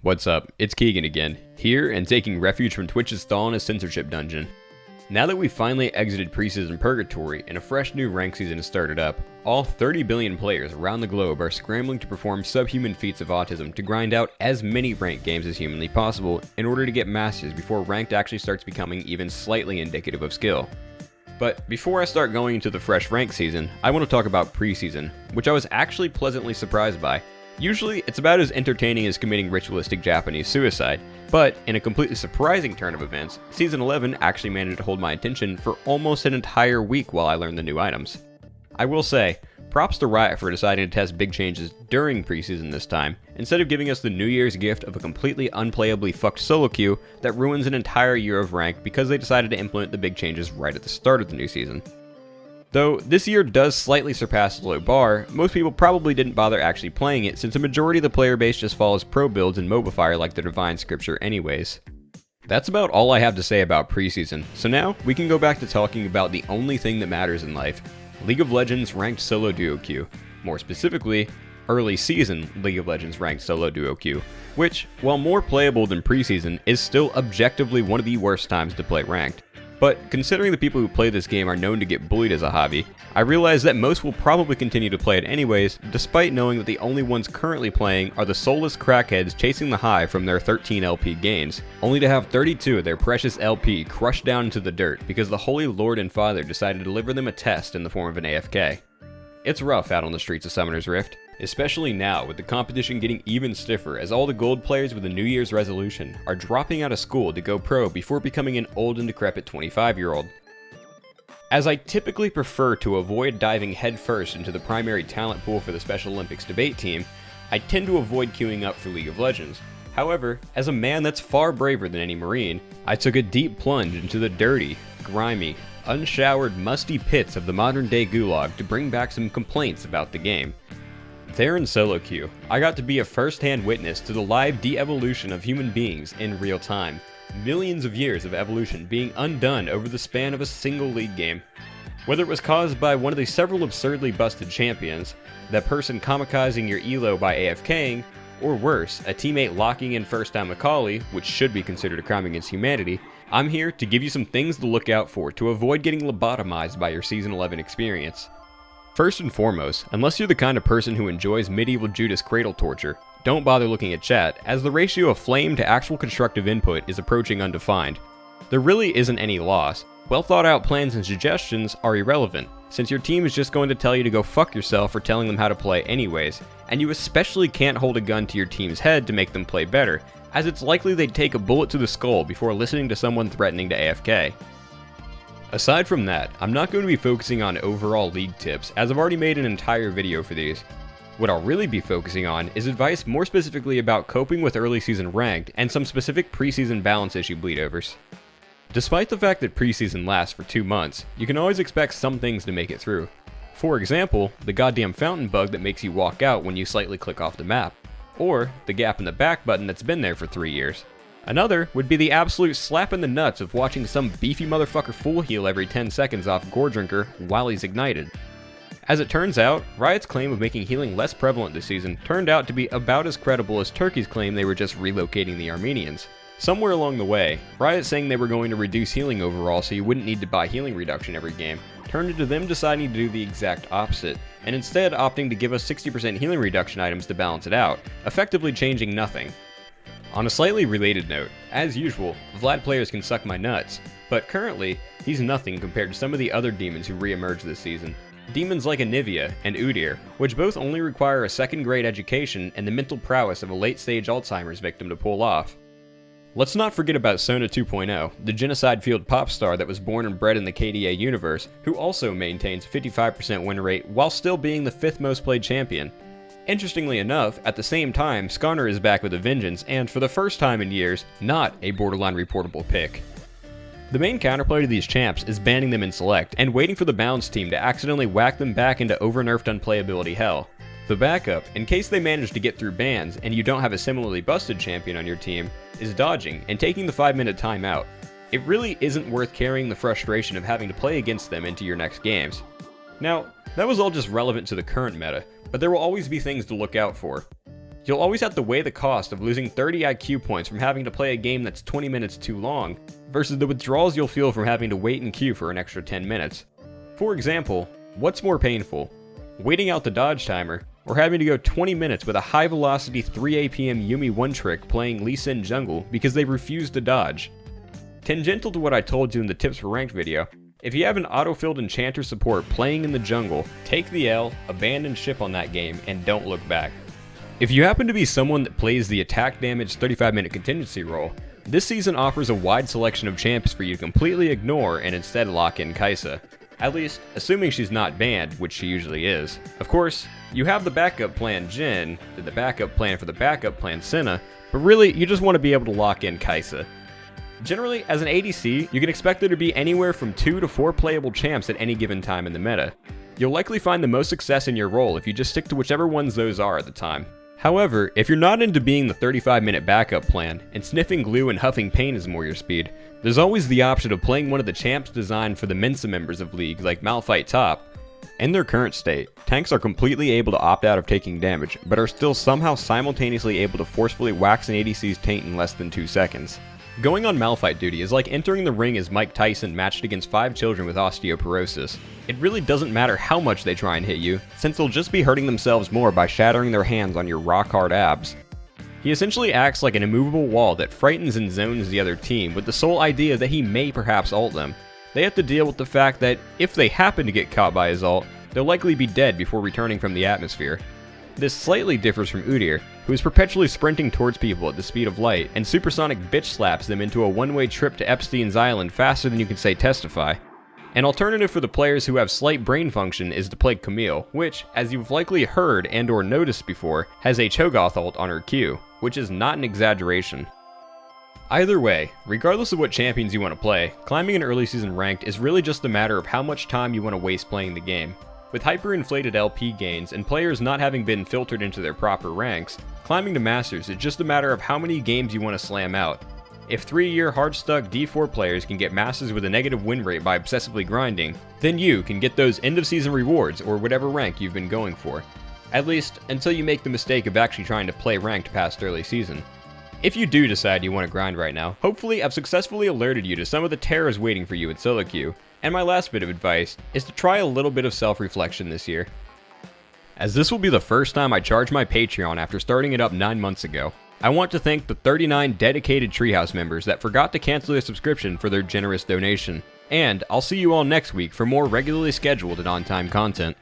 What's up? It's Keegan again, here and taking refuge from Twitch's Thaw censorship dungeon. Now that we've finally exited preseason purgatory and a fresh new rank season has started up, all 30 billion players around the globe are scrambling to perform subhuman feats of autism to grind out as many ranked games as humanly possible in order to get masters before ranked actually starts becoming even slightly indicative of skill. But before I start going into the fresh rank season, I want to talk about preseason, which I was actually pleasantly surprised by. Usually, it's about as entertaining as committing ritualistic Japanese suicide, but in a completely surprising turn of events, Season 11 actually managed to hold my attention for almost an entire week while I learned the new items. I will say, props to Riot for deciding to test big changes during preseason this time, instead of giving us the New Year's gift of a completely unplayably fucked solo queue that ruins an entire year of rank because they decided to implement the big changes right at the start of the new season. Though this year does slightly surpass the low bar, most people probably didn't bother actually playing it since a majority of the player base just follows pro builds and MOBA fire like the divine scripture anyways. That's about all I have to say about preseason, so now we can go back to talking about the only thing that matters in life, League of Legends ranked solo duo queue. More specifically, early season League of Legends ranked solo duo queue, which, while more playable than preseason, is still objectively one of the worst times to play ranked. But considering the people who play this game are known to get bullied as a hobby, I realize that most will probably continue to play it anyways, despite knowing that the only ones currently playing are the soulless crackheads chasing the high from their 13 LP gains, only to have 32 of their precious LP crushed down into the dirt because the Holy Lord and Father decided to deliver them a test in the form of an AFK. It's rough out on the streets of Summoner's Rift, especially now with the competition getting even stiffer as all the gold players with a New Year's resolution are dropping out of school to go pro before becoming an old and decrepit 25-year-old. As I typically prefer to avoid diving headfirst into the primary talent pool for the Special Olympics debate team, I tend to avoid queuing up for League of Legends. However, as a man that's far braver than any Marine, I took a deep plunge into the dirty, grimy, unshowered, musty pits of the modern-day gulag to bring back some complaints about the game. There in solo queue, I got to be a first-hand witness to the live de-evolution of human beings in real time. Millions of years of evolution being undone over the span of a single league game. Whether it was caused by one of the several absurdly busted champions, that person kamikazing your elo by AFKing, or worse, a teammate locking in first time Macaulay, which should be considered a crime against humanity, I'm here to give you some things to look out for to avoid getting lobotomized by your Season 11 experience. First and foremost, unless you're the kind of person who enjoys medieval Judas cradle torture, don't bother looking at chat, as the ratio of flame to actual constructive input is approaching undefined. There really isn't any loss. Well thought out plans and suggestions are irrelevant, since your team is just going to tell you to go fuck yourself for telling them how to play anyways, and you especially can't hold a gun to your team's head to make them play better, as it's likely they'd take a bullet to the skull before listening to someone threatening to AFK. Aside from that, I'm not going to be focusing on overall league tips, as I've already made an entire video for these. What I'll really be focusing on is advice more specifically about coping with early season ranked and some specific preseason balance issue bleedovers. Despite the fact that preseason lasts for 2 months, you can always expect some things to make it through. For example, the goddamn fountain bug that makes you walk out when you slightly click off the map, or the gap in the back button that's been there for 3 years. Another would be the absolute slap in the nuts of watching some beefy motherfucker full heal every 10 seconds off Gore Drinker while he's ignited. As it turns out, Riot's claim of making healing less prevalent this season turned out to be about as credible as Turkey's claim they were just relocating the Armenians. Somewhere along the way, Riot saying they were going to reduce healing overall so you wouldn't need to buy healing reduction every game, turned into them deciding to do the exact opposite, and instead opting to give us 60% healing reduction items to balance it out, effectively changing nothing. On a slightly related note, as usual, Vlad players can suck my nuts, but currently, he's nothing compared to some of the other demons who re-emerged this season. Demons like Anivia and Udyr, which both only require a second-grade education and the mental prowess of a late-stage Alzheimer's victim to pull off. Let's not forget about Sona 2.0, the genocide-fueled pop star that was born and bred in the KDA universe, who also maintains a 55% win rate while still being the 5th most played champion. Interestingly enough, at the same time, Skarner is back with a vengeance, and for the first time in years, not a borderline reportable pick. The main counterplay to these champs is banning them in Select, and waiting for the Bounce team to accidentally whack them back into over-nerfed unplayability hell. The backup, in case they manage to get through bans and you don't have a similarly busted champion on your team, is dodging and taking the 5-minute timeout. It really isn't worth carrying the frustration of having to play against them into your next games. Now, that was all just relevant to the current meta, but there will always be things to look out for. You'll always have to weigh the cost of losing 30 IQ points from having to play a game that's 20 minutes too long, versus the withdrawals you'll feel from having to wait in queue for an extra 10 minutes. For example, what's more painful? Waiting out the dodge timer, or having to go 20 minutes with a high velocity 3 APM Yumi 1-trick playing Lee Sin jungle because they refused to dodge? Tangential to what I told you in the tips for ranked video, if you have an auto-filled enchanter support playing in the jungle, take the L, abandon ship on that game, and don't look back. If you happen to be someone that plays the attack damage 35-minute contingency role, this season offers a wide selection of champs for you to completely ignore and instead lock in Kai'Sa. At least, assuming she's not banned, which she usually is. Of course, you have the backup plan Jhin, the backup plan for the backup plan Senna, but really, you just want to be able to lock in Kai'Sa. Generally, as an ADC, you can expect there to be anywhere from 2 to 4 playable champs at any given time in the meta. You'll likely find the most success in your role if you just stick to whichever ones those are at the time. However, if you're not into being the 35-minute backup plan, and sniffing glue and huffing pain is more your speed, there's always the option of playing one of the champs designed for the Mensa members of League, like Malphite Top. In their current state, tanks are completely able to opt out of taking damage, but are still somehow simultaneously able to forcefully wax an ADC's taint in less than 2 seconds. Going on Malphite duty is like entering the ring as Mike Tyson matched against 5 children with osteoporosis. It really doesn't matter how much they try and hit you, since they'll just be hurting themselves more by shattering their hands on your rock-hard abs. He essentially acts like an immovable wall that frightens and zones the other team with the sole idea that he may perhaps ult them. They have to deal with the fact that if they happen to get caught by his ult, they'll likely be dead before returning from the atmosphere. This slightly differs from Udyr, who is perpetually sprinting towards people at the speed of light, and supersonic bitch slaps them into a one-way trip to Epstein's Island faster than you can say testify. An alternative for the players who have slight brain function is to play Camille, which, as you've likely heard and or noticed before, has a Cho'Gath ult on her Q, which is not an exaggeration. Either way, regardless of what champions you want to play, climbing an early season ranked is really just a matter of how much time you want to waste playing the game. With hyperinflated LP gains and players not having been filtered into their proper ranks, climbing to Masters is just a matter of how many games you want to slam out. If 3-year hard-stuck D4 players can get Masters with a negative win rate by obsessively grinding, then you can get those end-of-season rewards or whatever rank you've been going for. At least, until you make the mistake of actually trying to play ranked past early season. If you do decide you want to grind right now, hopefully I've successfully alerted you to some of the terrors waiting for you in solo queue, and my last bit of advice is to try a little bit of self-reflection this year. As this will be the first time I charge my Patreon after starting it up 9 months ago, I want to thank the 39 dedicated Treehouse members that forgot to cancel their subscription for their generous donation, and I'll see you all next week for more regularly scheduled and on-time content.